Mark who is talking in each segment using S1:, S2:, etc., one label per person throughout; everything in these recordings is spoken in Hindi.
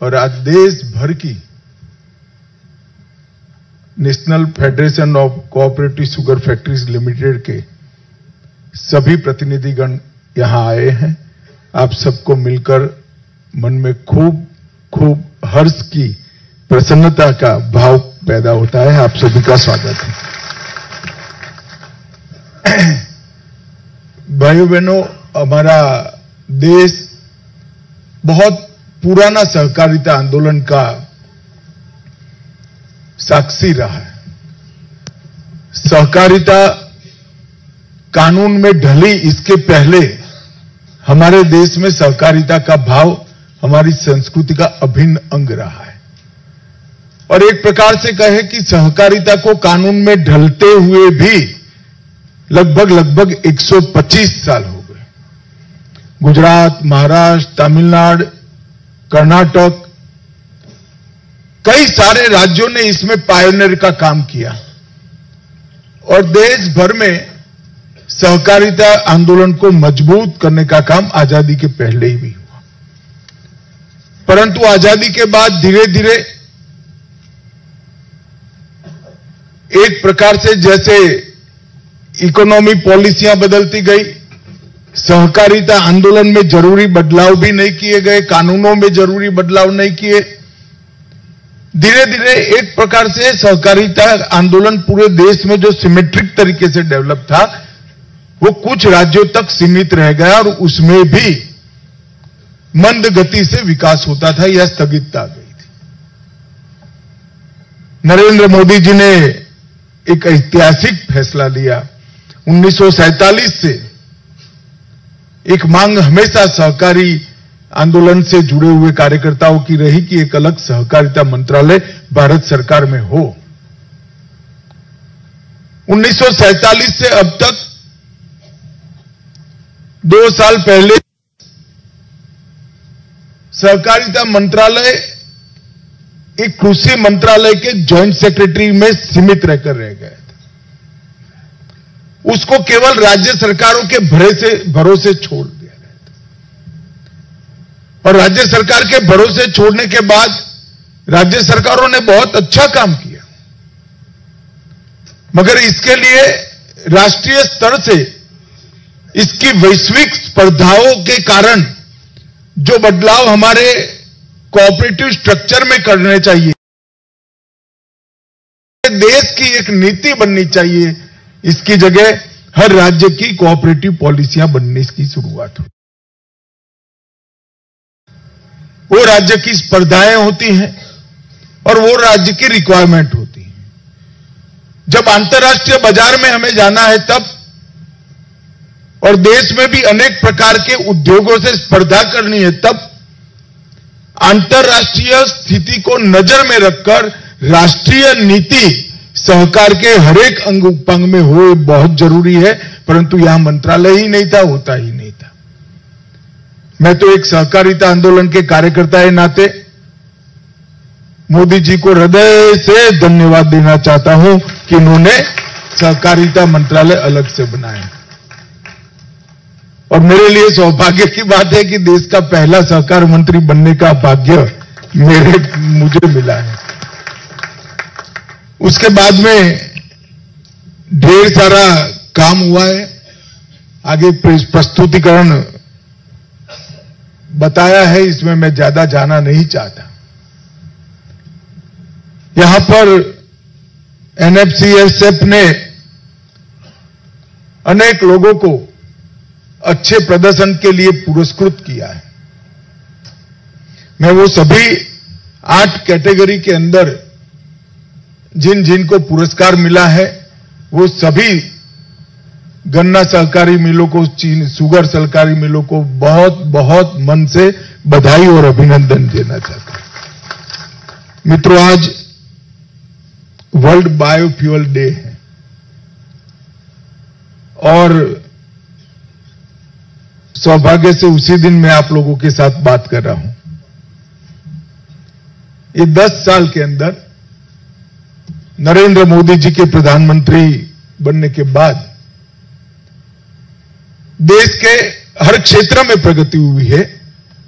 S1: और आज देश भर की national federation of cooperative sugar factories limited के सभी प्रतिनिधिगण यहां आए हैं। आप सबको मिलकर मन में खूब खूब हर्ष की, प्रसन्नता का भाव पैदा होता है। आप सभी का स्वागत है। भाइयों बहनों, हमारा देश बहुत पुराना सहकारिता आंदोलन का साक्षी रहा है। सहकारिता कानून में ढली इसके पहले हमारे देश में सहकारिता का भाव हमारी संस्कृति का अभिन्न अंग रहा है। और एक प्रकार से कहे कि सहकारिता को कानून में ढलते हुए भी लगभग 125 साल हो गए। गुजरात, महाराष्ट्र, तमिलनाडु, कर्नाटक, कई सारे राज्यों ने इसमें पायनियर का काम किया और देश भर में सहकारिता आंदोलन को मजबूत करने का काम आजादी के पहले ही भी हुआ। परंतु आजादी के बाद धीरे धीरे एक प्रकार से जैसे इकोनॉमी पॉलिसियां बदलती गई, सहकारिता आंदोलन में जरूरी बदलाव भी नहीं किए गए, कानूनों में जरूरी बदलाव नहीं किए, धीरे धीरे एक प्रकार से सहकारिता आंदोलन पूरे देश में जो सिमेट्रिक तरीके से डेवलप था वो कुछ राज्यों तक सीमित रह गया और उसमें भी मंद गति से विकास होता था या स्थगितता आ गई थी। नरेंद्र मोदी जी ने एक ऐतिहासिक फैसला लिया। 1947 से एक मांग हमेशा सहकारी आंदोलन से जुड़े हुए कार्यकर्ताओं की रही कि एक अलग सहकारिता मंत्रालय भारत सरकार में हो। 1947 से अब तक 2 साल पहले सहकारिता मंत्रालय एक कृषि मंत्रालय के जॉइंट सेक्रेटरी में सीमित रहकर रह गया था। उसको केवल राज्य सरकारों के भरोसे छोड़ दिया गया था और राज्य सरकार के भरोसे छोड़ने के बाद राज्य सरकारों ने बहुत अच्छा काम किया, मगर इसके लिए राष्ट्रीय स्तर से इसकी वैश्विक स्पर्धाओं के कारण जो बदलाव हमारे कोऑपरेटिव स्ट्रक्चर में करने चाहिए, देश की एक नीति बननी चाहिए, इसकी जगह हर राज्य की कोऑपरेटिव पॉलिसियां बनने की शुरुआत हुई। वो राज्य की स्पर्धाएं होती हैं और वो राज्य की रिक्वायरमेंट होती है। जब अंतर्राष्ट्रीय बाजार में हमें जाना है तब, और देश में भी अनेक प्रकार के उद्योगों से स्पर्धा करनी है तब, अंतर्राष्ट्रीय स्थिति को नजर में रखकर राष्ट्रीय नीति सहकार के हर एक अंग उपंग में हो बहुत जरूरी है। परंतु यहां मंत्रालय ही नहीं था, होता ही नहीं था। मैं तो एक सहकारिता आंदोलन के कार्यकर्ता के नाते मोदी जी को हृदय से धन्यवाद देना चाहता हूं कि उन्होंने सहकारिता मंत्रालय अलग से बनाया। और मेरे लिए सौभाग्य की बात है कि देश का पहला सहकार मंत्री बनने का भाग्य मुझे मिला है। उसके बाद में ढेर सारा काम हुआ है। आगे प्रस्तुतिकरण बताया है, इसमें मैं ज्यादा जाना नहीं चाहता। यहां पर एनएफसीएसएफ ने अनेक लोगों को अच्छे प्रदर्शन के लिए पुरस्कृत किया है। मैं वो सभी 8 कैटेगरी के अंदर जिन जिन को पुरस्कार मिला है वो सभी गन्ना सहकारी मिलों को, शुगर सहकारी मिलों को बहुत बहुत मन से बधाई और अभिनंदन देना चाहता हूं। मित्रों, आज वर्ल्ड बायोफ्यूल डे है और सौभाग्य से उसी दिन मैं आप लोगों के साथ बात कर रहा हूं। ये 10 साल के अंदर नरेंद्र मोदी जी के प्रधानमंत्री बनने के बाद देश के हर क्षेत्र में प्रगति हुई है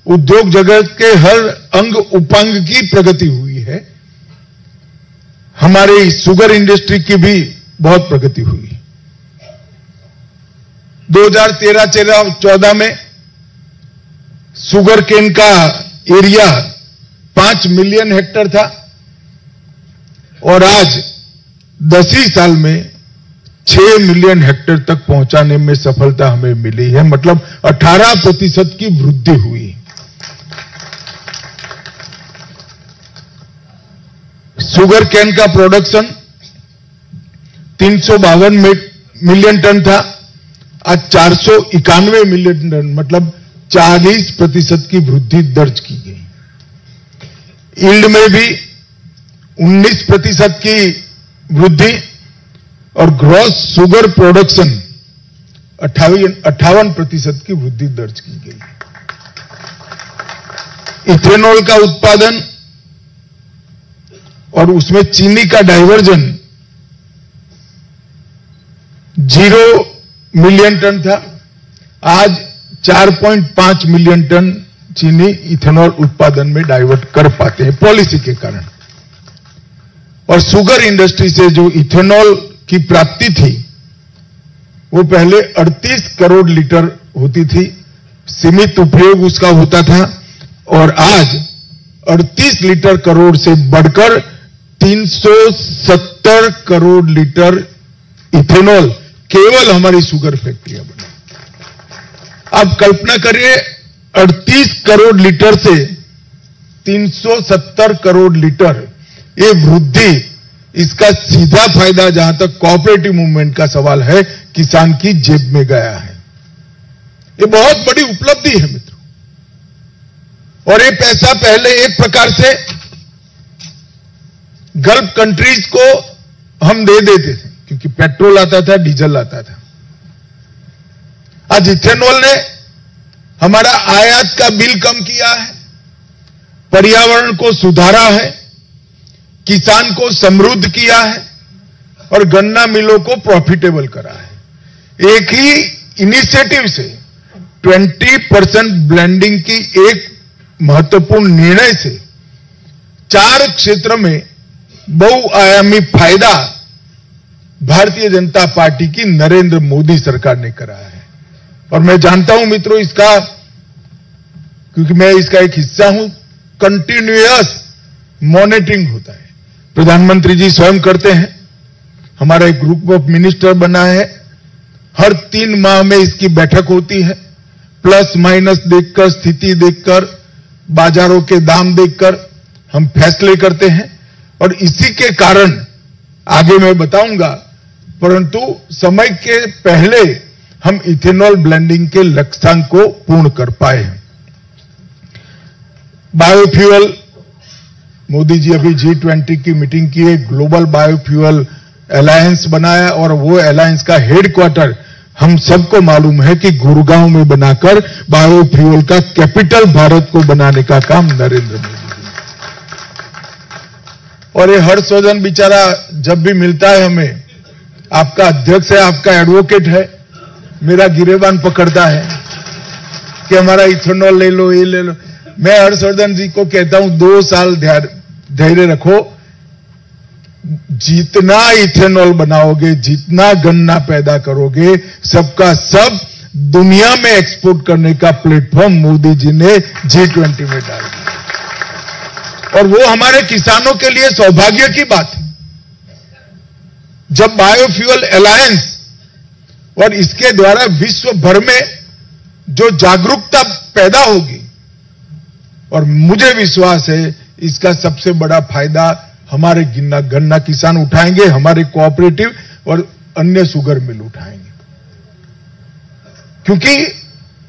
S1: उद्योग जगत के हर अंग उपांग की प्रगति हुई है। हमारी शुगर इंडस्ट्री की भी बहुत प्रगति हुई। 2013-14 में शुगर केन का एरिया 5 मिलियन हेक्टेयर था और आज 10 ही साल में 6 मिलियन हेक्टेयर तक पहुंचाने में सफलता हमें मिली है। मतलब 18% की वृद्धि हुई। शुगर केन का प्रोडक्शन 352 मिलियन टन था, आज 491 मिलियन टन, मतलब 40% की वृद्धि दर्ज की गई। यील्ड में भी 19% की वृद्धि और ग्रॉस शुगर प्रोडक्शन 58% की वृद्धि दर्ज की गई। इथेनॉल का उत्पादन और उसमें चीनी का डाइवर्जन 0 मिलियन टन था, आज 4.5 मिलियन टन चीनी इथेनॉल उत्पादन में डाइवर्ट कर पाते हैं पॉलिसी के कारण। और शुगर इंडस्ट्री से जो इथेनॉल की प्राप्ति थी वो पहले 38 करोड़ लीटर होती थी, सीमित उपयोग उसका होता था, और आज 38 लीटर करोड़ से बढ़कर 370 करोड़ लीटर इथेनॉल केवल हमारी शुगर फैक्ट्रियां बनी। अब कल्पना करिए 38 करोड़ लीटर से 370 करोड़ लीटर, ये वृद्धि, इसका सीधा फायदा जहां तक कोऑपरेटिव मूवमेंट का सवाल है, किसान की जेब में गया है। ये बहुत बड़ी उपलब्धि है मित्रों। और ये पैसा पहले एक प्रकार से गल्फ कंट्रीज को हम दे देते थे क्योंकि पेट्रोल आता था, डीजल आता था। आज इथेनॉल ने हमारा आयात का बिल कम किया है, पर्यावरण को सुधारा है, किसान को समृद्ध किया है और गन्ना मिलों को प्रॉफिटेबल करा है। एक ही इनिशिएटिव से 20% ब्लेंडिंग की एक महत्वपूर्ण निर्णय से 4 क्षेत्र में बहुआयामी फायदा भारतीय जनता पार्टी की नरेंद्र मोदी सरकार ने करा है। और मैं जानता हूं मित्रों, इसका, क्योंकि मैं इसका एक हिस्सा हूं, कंटिन्यूअस मॉनिटरिंग होता है। प्रधानमंत्री जी स्वयं करते हैं, हमारा एक ग्रुप ऑफ मिनिस्टर बना है, हर 3 माह में इसकी बैठक होती है, प्लस माइनस देखकर, स्थिति देखकर, बाजारों के दाम देखकर हम फैसले करते हैं। और इसी के कारण आगे मैं बताऊंगा, परंतु समय के पहले हम इथेनॉल ब्लेंडिंग के लक्ष्यांक को पूर्ण कर पाए हैं। बायोफ्यूल, मोदी जी अभी G20 की मीटिंग की, एक ग्लोबल बायोफ्यूल अलायंस बनाया और वो अलायंस का हेडक्वार्टर हम सबको मालूम है कि गुड़गांव में बनाकर बायोफ्यूल का कैपिटल भारत को बनाने का काम नरेंद्र मोदी। और ये हर्षवर्धन बेचारा जब भी मिलता है हमें, आपका अध्यक्ष है, आपका एडवोकेट है, मेरा गिरेबान पकड़ता है कि हमारा इथेनॉल ले लो, ये ले लो। मैं हर्षवर्धन जी को कहता हूं 2 साल धैर्य रखो, जितना इथेनॉल बनाओगे, जितना गन्ना पैदा करोगे, सबका सब दुनिया में एक्सपोर्ट करने का प्लेटफॉर्म मोदी जी ने G20 में डाल दिया। और वो हमारे किसानों के लिए सौभाग्य की बात है। जब बायोफ्यूल अलायंस और इसके द्वारा विश्व भर में जो जागरूकता पैदा होगी, और मुझे विश्वास है इसका सबसे बड़ा फायदा हमारे गन्ना किसान उठाएंगे, हमारे कोऑपरेटिव और अन्य शुगर मिल उठाएंगे, क्योंकि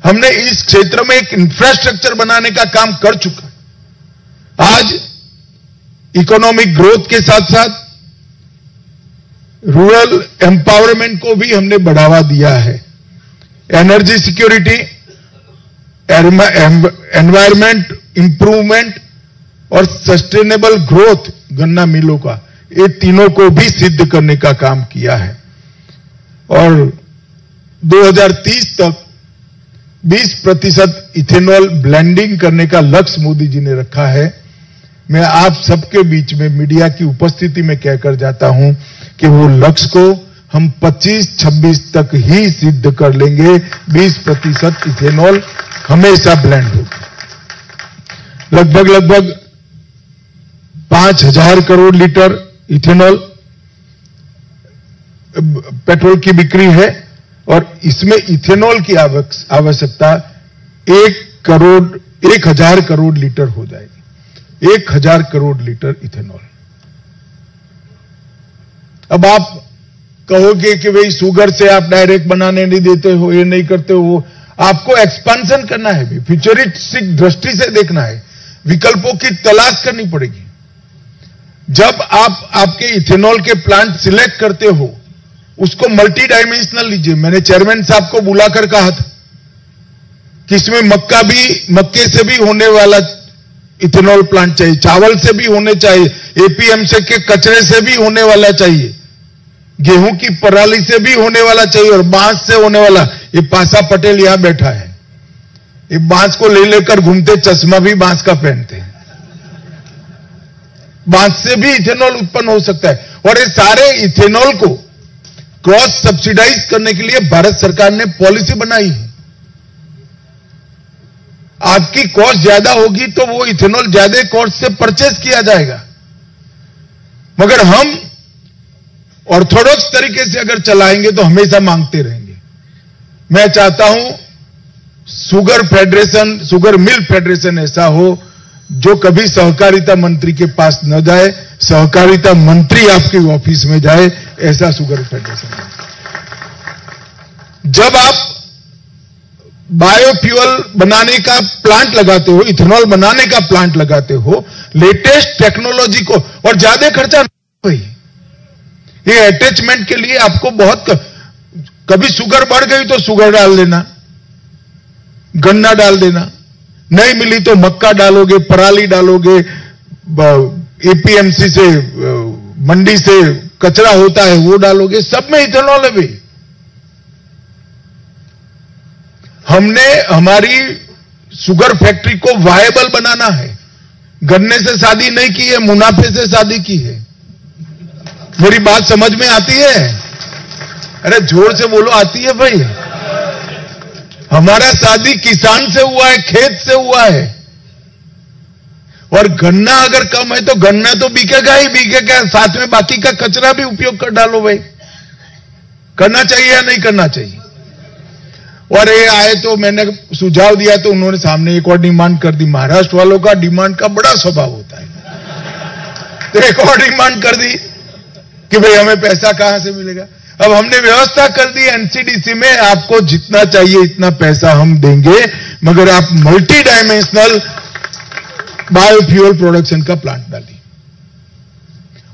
S1: हमने इस क्षेत्र में एक इंफ्रास्ट्रक्चर बनाने का काम कर चुका। आज इकोनॉमिक ग्रोथ के साथ साथ रूरल एम्पावरमेंट को भी हमने बढ़ावा दिया है। एनर्जी सिक्योरिटी, एनवायरमेंट इंप्रूवमेंट और सस्टेनेबल ग्रोथ गन्ना मिलों का, ये तीनों को भी सिद्ध करने का काम किया है। और 2030 तक 20% इथेनॉल ब्लेंडिंग करने का लक्ष्य मोदी जी ने रखा है। मैं आप सबके बीच में मीडिया की उपस्थिति में कहकर जाता हूं कि वो लक्ष्य को हम 25-26 तक ही सिद्ध कर लेंगे। 20% इथेनॉल हमेशा ब्लेंड होगी। लगभग 5,000 करोड़ लीटर इथेनॉल पेट्रोल की बिक्री है और इसमें इथेनॉल की आवश्यकता 1,000 करोड़ लीटर हो जाएगी। 1,000 करोड़ लीटर इथेनॉल। अब आप कहोगे कि भाई शुगर से आप डायरेक्ट बनाने नहीं देते हो, ये नहीं करते हो। आपको एक्सपेंशन करना है भी, फ्यूचरिस्टिक दृष्टि से देखना है, विकल्पों की तलाश करनी पड़ेगी। जब आप आपके इथेनॉल के प्लांट सिलेक्ट करते हो, उसको मल्टी डायमेंशनल लीजिए। मैंने चेयरमैन साहब को बुलाकर कहा था कि इसमें मक्के से भी होने वाला इथेनॉल प्लांट चाहिए, चावल से भी होने चाहिए, एपीएमसी के कचरे से भी होने वाला चाहिए, गेहूं की पराली से भी होने वाला चाहिए और बांस से होने वाला। ये पासा पटेल यहां बैठा है, ये बांस को ले लेकर घूमते, चश्मा भी बांस का पहनते हैं। बांस से भी इथेनॉल उत्पन्न हो सकता है और ये सारे इथेनॉल को क्रॉस सब्सिडाइज करने के लिए भारत सरकार ने पॉलिसी बनाई है। आपकी कॉस्ट ज्यादा होगी तो वो इथेनॉल ज्यादा कॉस्ट से परचेज किया जाएगा, मगर हम ऑर्थोडॉक्स तरीके से अगर चलाएंगे तो हमेशा मांगते रहेंगे। मैं चाहता हूं शुगर मिल फेडरेशन ऐसा हो जो कभी सहकारिता मंत्री के पास न जाए, सहकारिता मंत्री आपके ऑफिस में जाए, ऐसा शुगर फेडरेशन है। जब आप बायोफ्यूल बनाने का प्लांट लगाते हो, इथेनॉल बनाने का प्लांट लगाते हो, लेटेस्ट टेक्नोलॉजी को, और ज्यादा खर्चा नहीं भाई। ये अटैचमेंट के लिए आपको कभी शुगर बढ़ गई तो शुगर डाल देना, गन्ना डाल देना, नहीं मिली तो मक्का डालोगे, पराली डालोगे, एपीएमसी से मंडी से कचरा होता है वो डालोगे, सब में इथेनॉल है भाई। हमने हमारी शुगर फैक्ट्री को वायबल बनाना है। गन्ने से शादी नहीं की है, मुनाफे से शादी की है। मेरी बात समझ में आती है? अरे जोर से बोलो, आती है भाई? हमारा शादी किसान से हुआ है, खेत से हुआ है। और गन्ना अगर कम है तो गन्ना तो बिकेगा ही बिकेगा, साथ में बाकी का कचरा भी उपयोग कर डालो भाई। करना चाहिए या नहीं करना चाहिए? और ये आए तो मैंने सुझाव दिया तो उन्होंने सामने एक और डिमांड कर दी। महाराष्ट्र वालों का डिमांड का बड़ा स्वभाव होता है, तो एक और डिमांड कर दी कि भाई हमें पैसा कहां से मिलेगा। अब हमने व्यवस्था कर दी एनसीडीसी में, आपको जितना चाहिए इतना पैसा हम देंगे, मगर आप मल्टी डायमेंशनल बायोफ्यूल प्रोडक्शन का प्लांट डालिए।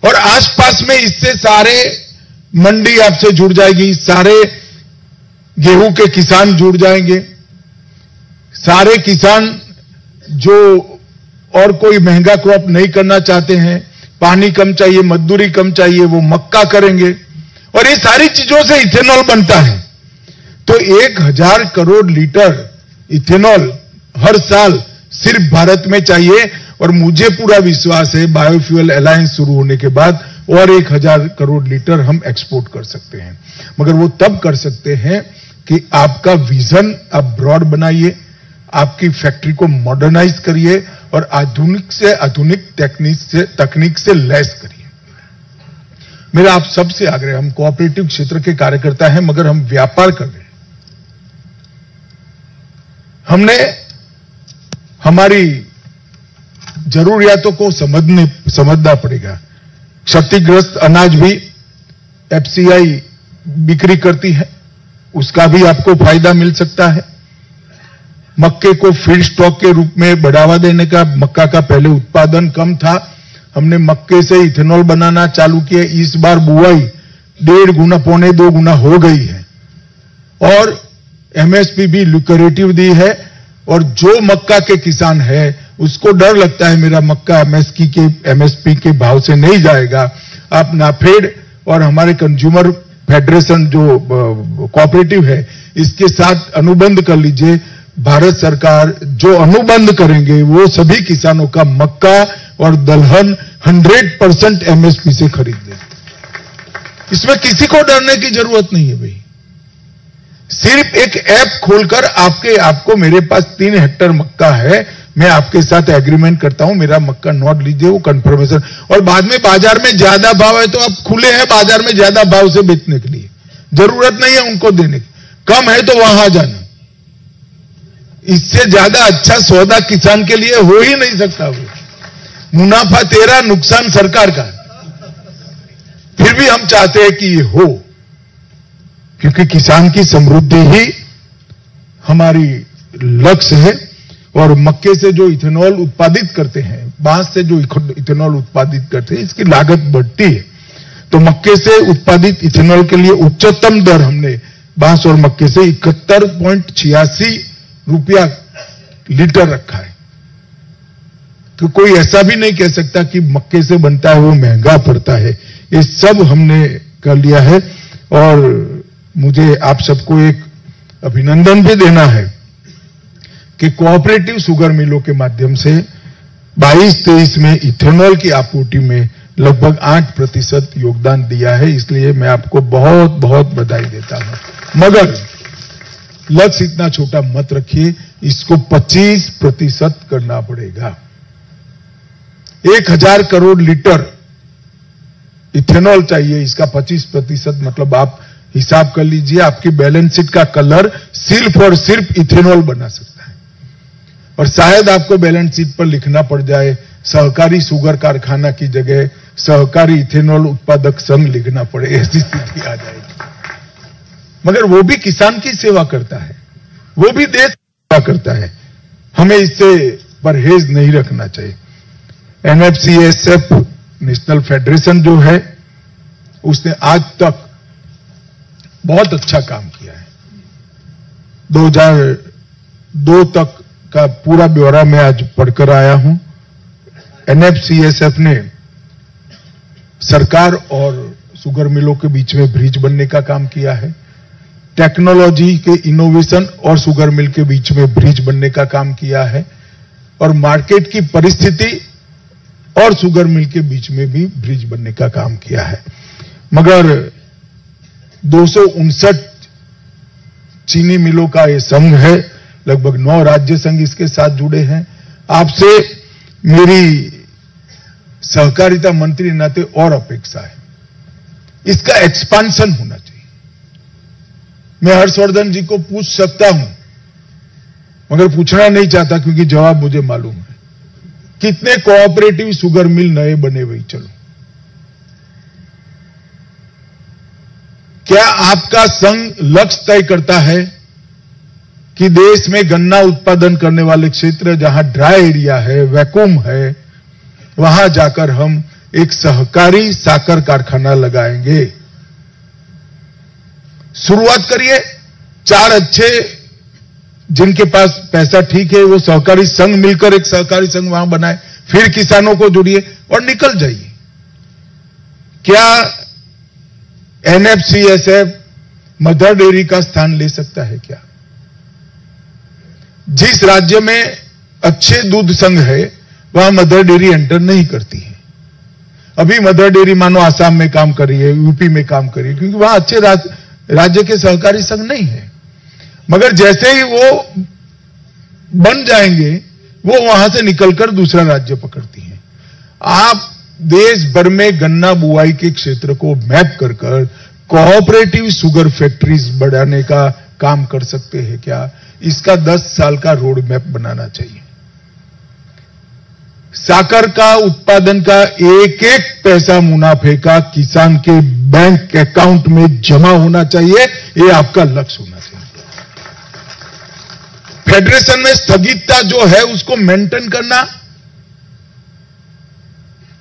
S1: और आसपास में इससे सारे मंडी आपसे जुड़ जाएगी, सारे गेहूं के किसान जुड़ जाएंगे, सारे किसान जो और कोई महंगा क्रॉप नहीं करना चाहते हैं, पानी कम चाहिए, मजदूरी कम चाहिए, वो मक्का करेंगे। और ये सारी चीजों से इथेनॉल बनता है। तो 1,000 करोड़ लीटर इथेनॉल हर साल सिर्फ भारत में चाहिए। और मुझे पूरा विश्वास है बायोफ्यूल अलायंस शुरू होने के बाद और 1,000 करोड़ लीटर हम एक्सपोर्ट कर सकते हैं। मगर वो तब कर सकते हैं कि आपका विजन आप ब्रॉड बनाइए, आपकी फैक्ट्री को मॉडर्नाइज करिए और आधुनिक से आधुनिक तकनीक से लैस करिए। मेरा आप सबसे आग्रह, हम कोऑपरेटिव क्षेत्र के कार्यकर्ता हैं मगर हम व्यापार कर रहे हैं। हमने हमारी जरूरियातों को समझना पड़ेगा। क्षतिग्रस्त अनाज भी एफसीआई बिक्री करती है, उसका भी आपको फायदा मिल सकता है। मक्के को फीड स्टॉक के रूप में बढ़ावा देने का, मक्का का पहले उत्पादन कम था, हमने मक्के से इथेनॉल बनाना चालू किया। इस बार बुआई 1.5 गुना, 1.25 गुना हो गई है और एमएसपी भी लुक्रेटिव दी है। और जो मक्का के किसान है उसको डर लगता है मेरा मक्का एमएसपी के भाव से नहीं जाएगा। आप नाफेड और हमारे कंज्यूमर फेडरेशन जो कोऑपरेटिव है इसके साथ अनुबंध कर लीजिए, भारत सरकार जो अनुबंध करेंगे वो सभी किसानों का मक्का और दलहन 100% एमएसपी से खरीद लेंगे। इसमें किसी को डरने की जरूरत नहीं है भाई। सिर्फ एक ऐप खोलकर आपको मेरे पास 3 हेक्टेयर मक्का है, मैं आपके साथ एग्रीमेंट करता हूं, मेरा मक्का नोट लीजिए, वो कंफर्मेशन, और बाद में बाजार में ज्यादा भाव है तो आप खुले हैं बाजार में ज्यादा भाव से बेचने के लिए, जरूरत नहीं है उनको देने की। कम है तो वहां जाना, इससे ज्यादा अच्छा सौदा किसान के लिए हो ही नहीं सकता। वो मुनाफा तेरा, नुकसान सरकार का, फिर भी हम चाहते हैं कि ये हो, क्योंकि किसान की समृद्धि ही हमारी लक्ष्य है। और मक्के से जो इथेनॉल उत्पादित करते हैं, बांस से जो इथेनॉल उत्पादित करते हैं, इसकी लागत बढ़ती है, तो मक्के से उत्पादित इथेनॉल के लिए उच्चतम दर हमने बांस और मक्के से 71.86 रुपया लीटर रखा है। तो कोई ऐसा भी नहीं कह सकता कि मक्के से बनता है वो महंगा पड़ता है, ये सब हमने कर लिया है। और मुझे आप सबको एक अभिनंदन भी देना है कि कोऑपरेटिव शुगर मिलों के माध्यम से 22-23 में इथेनॉल की आपूर्ति में लगभग 8% योगदान दिया है, इसलिए मैं आपको बहुत बहुत बधाई देता हूं। मगर लक्ष्य इतना छोटा मत रखिए, इसको 25% करना पड़ेगा। 1000 करोड़ लीटर इथेनॉल चाहिए, इसका 25% मतलब आप हिसाब कर लीजिए, आपकी बैलेंस शीट का कलर सिर्फ और सिर्फ इथेनॉल बना सकता है। और शायद आपको बैलेंस शीट पर लिखना पड़ जाए सहकारी शुगर कारखाना की जगह सहकारी इथेनॉल उत्पादक संघ लिखना पड़े, ऐसी स्थिति आ जाएगी। मगर वो भी किसान की सेवा करता है, वो भी देश की सेवा करता है, हमें इससे परहेज नहीं रखना चाहिए। एनएफसीएसएफ नेशनल फेडरेशन जो है, उसने आज तक बहुत अच्छा काम किया है। 2002 तक का पूरा ब्यौरा मैं आज पढ़कर आया हूं। एनएफसीएसएफ ने सरकार और शुगर मिलों के बीच में ब्रिज बनने का काम किया है, टेक्नोलॉजी के इनोवेशन और शुगर मिल के बीच में ब्रिज बनने का काम किया है, और मार्केट की परिस्थिति और शुगर मिल के बीच में भी ब्रिज बनने का काम किया है। मगर 259 चीनी मिलों का यह संघ है, लगभग 9 राज्य संघ इसके साथ जुड़े हैं। आपसे मेरी सहकारिता मंत्री नाते और अपेक्षा है, इसका एक्सपांशन होना चाहिए। मैं हर्षवर्धन जी को पूछ सकता हूं, मगर पूछना नहीं चाहता क्योंकि जवाब मुझे मालूम है। कितने कोऑपरेटिव शुगर मिल नए बने भाई? चलो, क्या आपका संघ लक्ष्य तय करता है कि देश में गन्ना उत्पादन करने वाले क्षेत्र जहां ड्राई एरिया है, वैक्यूम है, वहां जाकर हम एक सहकारी साकर कारखाना लगाएंगे? शुरुआत करिए, 4 अच्छे जिनके पास पैसा ठीक है वो सहकारी संघ मिलकर एक सहकारी संघ वहां बनाए, फिर किसानों को जोड़िए और निकल जाइए। क्या एनएफसीएसएफ मदर डेयरी का स्थान ले सकता है क्या? जिस राज्य में अच्छे दूध संघ है वहां मदर डेयरी एंटर नहीं करती है। अभी मदर डेयरी मानो आसाम में काम कर रही है, यूपी में काम कर रही है, क्योंकि वहां अच्छे राज्य के सहकारी संघ नहीं है। मगर जैसे ही वो बन जाएंगे वो वहां से निकलकर दूसरा राज्य पकड़ती हैं। आप देश भर में गन्ना बुआई के क्षेत्र को मैप कर कोऑपरेटिव शुगर फैक्ट्रीज बढ़ाने का काम कर सकते हैं क्या? इसका 10 साल का रोड मैप बनाना चाहिए। साकर का उत्पादन का एक एक पैसा मुनाफे का किसान के बैंक अकाउंट में जमा होना चाहिए, ये आपका लक्ष्य होना चाहिए। फेडरेशन में स्थगितता जो है उसको मेंटेन करना,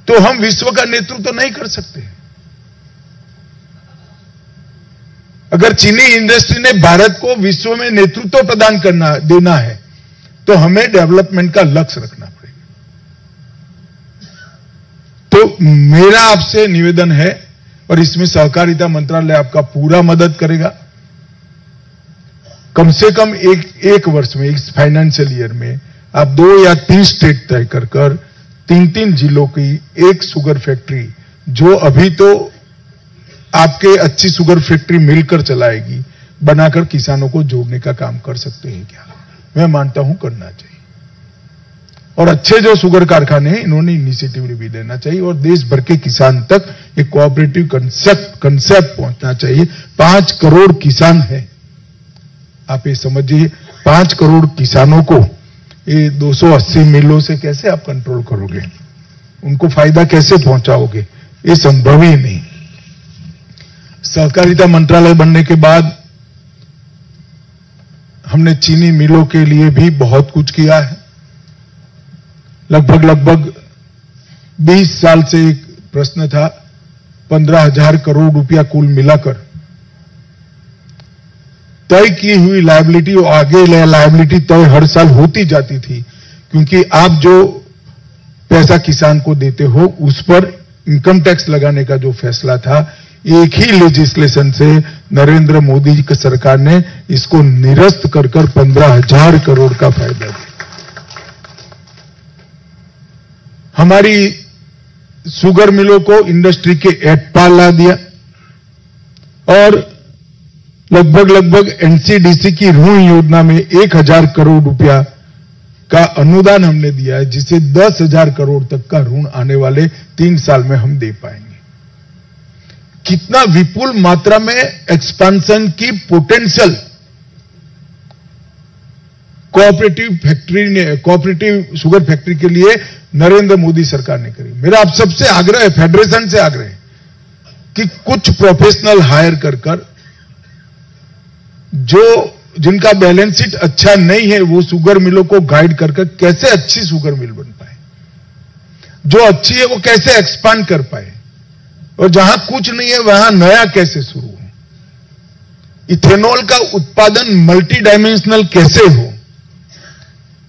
S1: तो हम विश्व का नेतृत्व तो नहीं कर सकते। अगर चीनी इंडस्ट्री ने भारत को विश्व में नेतृत्व प्रदान देना है तो हमें डेवलपमेंट का लक्ष्य रखना पड़ेगा। तो मेरा आपसे निवेदन है, और इसमें सहकारिता मंत्रालय आपका पूरा मदद करेगा, कम से कम एक वर्ष में, इस फाइनेंशियल ईयर में आप 2 या 3 स्टेट तय कर 3 जिलों की एक शुगर फैक्ट्री, जो अभी तो आपके अच्छी शुगर फैक्ट्री मिलकर चलाएगी, बनाकर किसानों को जोड़ने का काम कर सकते हैं क्या? मैं मानता हूं करना चाहिए। और अच्छे जो शुगर कारखाने हैं, इन्होंने इनिशिएटिव भी लेना चाहिए और देश भर के किसान तक एक कोऑपरेटिव कंसेप्ट पहुंचना चाहिए। 5 करोड़ किसान हैं, आप ये समझिए, 5 करोड़ किसानों को ये 280 मिलों से कैसे आप कंट्रोल करोगे? उनको फायदा कैसे पहुंचाओगे? ये संभव ही नहीं। सहकारिता मंत्रालय बनने के बाद हमने चीनी मिलों के लिए भी बहुत कुछ किया है। लगभग 20 साल से एक प्रश्न था, 15,000 करोड़ रुपया कुल मिलाकर तय की हुई लायबिलिटी और आगे लायबिलिटी तय हर साल होती जाती थी, क्योंकि आप जो पैसा किसान को देते हो उस पर इनकम टैक्स लगाने का जो फैसला था, एक ही लेजिस्लेशन से नरेंद्र मोदी की सरकार ने इसको निरस्त कर 15,000 करोड़ का फायदा दिया। हमारी शुगर मिलों को इंडस्ट्री के एक्ट पर ला दिया और लगभग एनसीडीसी की ऋण योजना में 1,000 करोड़ रुपया का अनुदान हमने दिया है, जिसे 10,000 करोड़ तक का ऋण आने वाले 3 साल में हम दे पाएंगे। कितना विपुल मात्रा में एक्सपेंशन की पोटेंशियल कोऑपरेटिव शुगर फैक्ट्री के लिए नरेंद्र मोदी सरकार ने करी। मेरा आप सबसे आग्रह है, फेडरेशन से आग्रह है कि कुछ प्रोफेशनल हायर कर जो जिनका बैलेंस शीट अच्छा नहीं है, वो शुगर मिलों को गाइड कर कैसे अच्छी शुगर मिल बन पाए, जो अच्छी है वो कैसे एक्सपांड कर पाए, और जहां कुछ नहीं है वहां नया कैसे शुरू हो, इथेनॉल का उत्पादन मल्टी डायमेंशनल कैसे हो,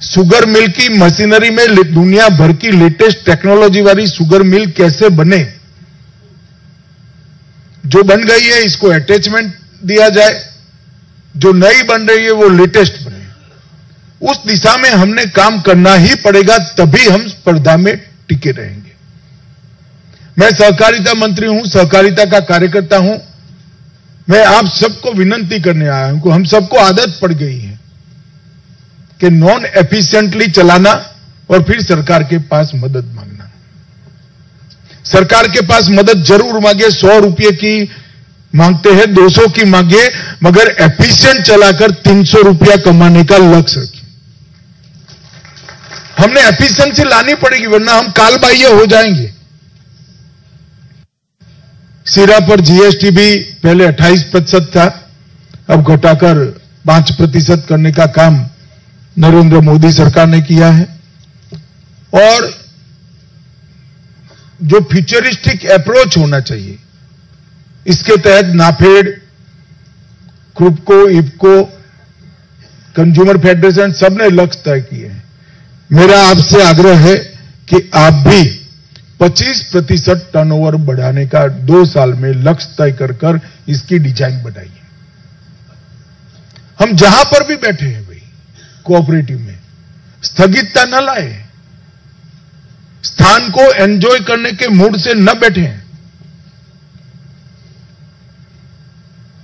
S1: शुगर मिल की मशीनरी में दुनिया भर की लेटेस्ट टेक्नोलॉजी वाली शुगर मिल कैसे बने, जो बन गई है इसको अटैचमेंट दिया जाए, जो नई बन रही है वो लेटेस्ट बने। उस दिशा में हमने काम करना ही पड़ेगा, तभी हम स्पर्धा में टिके रहेंगे। मैं सहकारिता मंत्री हूं, सहकारिता का कार्यकर्ता हूं। मैं आप सबको विनंती करने आया हूं कि हम सबको आदत पड़ गई है कि नॉन एफिशिएंटली चलाना और फिर सरकार के पास मदद मांगना। सरकार के पास मदद जरूर मांगे, 100 रुपये की मांगते हैं, 200 की मांगे, मगर एफिशिएंट चलाकर 300 रुपया कमाने का लक्ष्य रखिए। हमने एफिशिएंसी लानी पड़ेगी, वरना हम कालबाह्य हो जाएंगे। सीरा पर जीएसटी भी पहले 28% था, अब घटाकर 5% करने का काम नरेंद्र मोदी सरकार ने किया है। और जो फ्यूचरिस्टिक अप्रोच होना चाहिए, इसके तहत नाफेड, क्रुपको, इफको, कंज्यूमर फेडरेशन सबने लक्ष्य तय किए हैं। मेरा आपसे आग्रह है कि आप भी 25% टर्नओवर बढ़ाने का 2 साल में लक्ष्य तय कर इसकी डिजाइन बनाइए। हम जहां पर भी बैठे हैं भाई, कोऑपरेटिव में स्थगितता न लाए, स्थान को एंजॉय करने के मूड से न बैठे।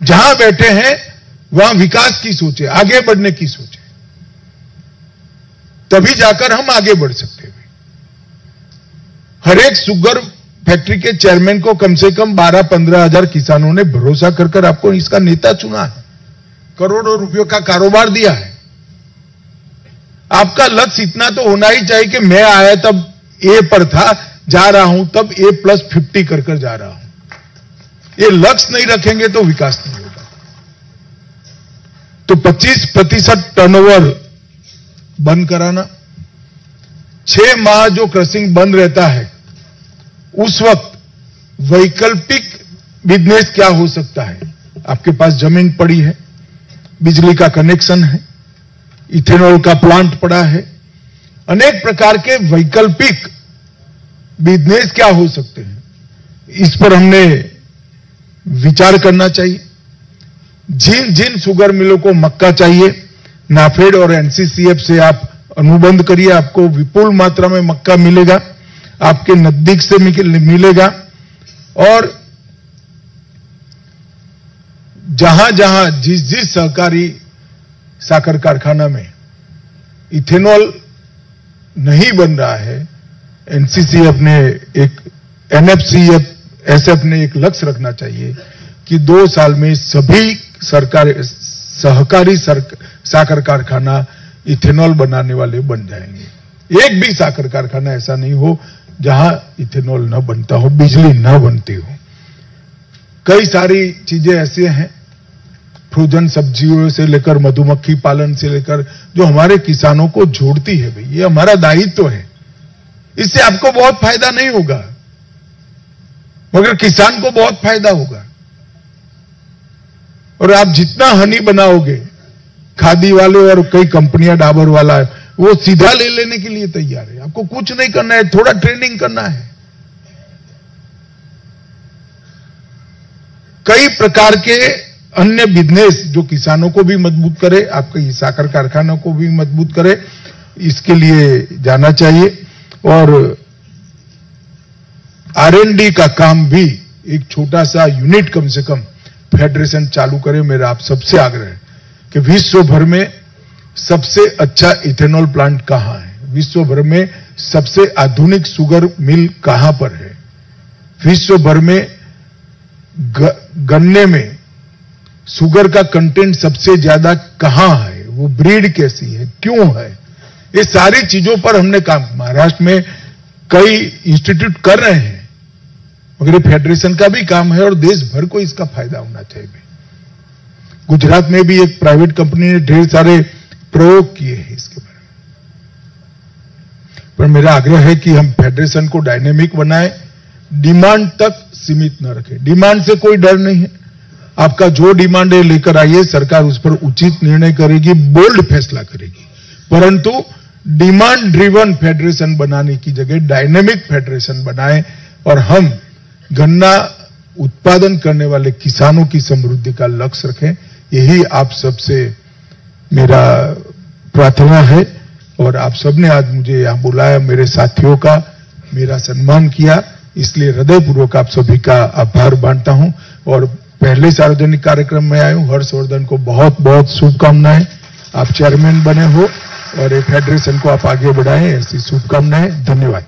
S1: जहां बैठे हैं वहां विकास की सोचे, आगे बढ़ने की सोचे, तभी जाकर हम आगे बढ़ सकते हैं। हर एक शुगर फैक्ट्री के चेयरमैन को कम से कम 12-15 हजार किसानों ने भरोसा कर आपको इसका नेता चुना है, करोड़ों रुपयों का कारोबार दिया है। आपका लक्ष्य इतना तो होना ही चाहिए कि मैं आया तब ए पर था, जा रहा हूं तब A+50 कर जा रहा हूं। ये लक्ष्य नहीं रखेंगे तो विकास नहीं होगा। तो 25% टर्नओवर बंद कराना, 6 माह जो क्रशिंग बंद रहता है, उस वक्त वैकल्पिक बिजनेस क्या हो सकता है? आपके पास जमीन पड़ी है, बिजली का कनेक्शन है, इथेनॉल का प्लांट पड़ा है, अनेक प्रकार के वैकल्पिक बिजनेस क्या हो सकते हैं, इस पर हमने विचार करना चाहिए। जिन जिन शुगर मिलों को मक्का चाहिए, नाफेड और एनसीसीएफ से आप अनुबंध करिए, आपको विपुल मात्रा में मक्का मिलेगा, आपके नजदीक से मिलेगा। और जहां जहां जिस जिस सहकारी साकर कारखाना में इथेनॉल नहीं बन रहा है, एनसीसीएफ ने एक एनएफसीएफ एसएफ ने एक लक्ष्य रखना चाहिए कि 2 साल में सभी सहकारी साकर कारखाना इथेनॉल बनाने वाले बन जाएंगे। एक भी साकर कारखाना ऐसा नहीं हो जहां इथेनॉल न बनता हो, बिजली न बनती हो। कई सारी चीजें ऐसी हैं, फ्रोजन सब्जियों से लेकर मधुमक्खी पालन से लेकर, जो हमारे किसानों को जोड़ती है। भाई, ये हमारा दायित्व है। इससे आपको बहुत फायदा नहीं होगा, मगर किसान को बहुत फायदा होगा। और आप जितना हनी बनाओगे, खादी वाले और कई कंपनियां, डाबर वाला है, वो सीधा ले लेने के लिए तैयार है। आपको कुछ नहीं करना है, थोड़ा ट्रेनिंग करना है। कई प्रकार के अन्य बिजनेस जो किसानों को भी मजबूत करे, आपके साकर कारखानों को भी मजबूत करे, इसके लिए जाना चाहिए। और R&D का काम भी एक छोटा सा यूनिट कम से कम फेडरेशन चालू करे। मेरा आप सबसे आग्रह है कि विश्व भर में सबसे अच्छा इथेनॉल प्लांट कहां है, विश्व भर में सबसे आधुनिक शुगर मिल कहां पर है, विश्व भर में गन्ने में शुगर का कंटेंट सबसे ज्यादा कहां है, वो ब्रीड कैसी है, क्यों है, ये सारी चीजों पर हमने काम, महाराष्ट्र में कई इंस्टीट्यूट कर रहे हैं, मगर ये फेडरेशन का भी काम है और देश भर को इसका फायदा होना चाहिए। गुजरात में भी एक प्राइवेट कंपनी ने ढेर सारे प्रयोग किए हैं इसके बारे में। पर मेरा आग्रह है कि हम फेडरेशन को डायनेमिक बनाएं, डिमांड तक सीमित न रखें। डिमांड से कोई डर नहीं है, आपका जो डिमांड है लेकर आइए, सरकार उस पर उचित निर्णय करेगी, बोल्ड फैसला करेगी। परंतु डिमांड ड्रिवन फेडरेशन बनाने की जगह डायनेमिक फेडरेशन बनाएं और हम गन्ना उत्पादन करने वाले किसानों की समृद्धि का लक्ष्य रखें। यही आप सबसे मेरा प्रार्थना है। और आप सबने आज मुझे यहां बुलाया, मेरे साथियों का मेरा सम्मान किया, इसलिए हृदयपूर्वक आप सभी का आभार मानता हूं। और पहले सार्वजनिक कार्यक्रम में आए हूं, हर्षवर्धन को बहुत बहुत शुभकामनाएं। आप चेयरमैन बने हो और ये फेडरेशन को आप आगे बढ़ाएं, ऐसी शुभकामनाएं। धन्यवाद।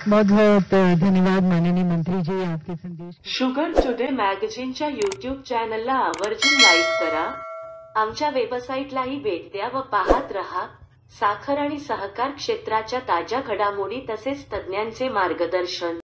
S2: बहुत बहुत धन्यवाद माननीय मंत्री जी, आपके संदेश।
S3: शुगर टुडे मॅगझिनच्या यूट्यूब चॅनलला आवर्जून लाईक करा, आमच्या वेबसाईटलाही भेट द्या व पाहत रहा साखर आणि सहकार क्षेत्राच्या ताज्या घडामोडी तसेच तज्ञांचे मार्गदर्शन।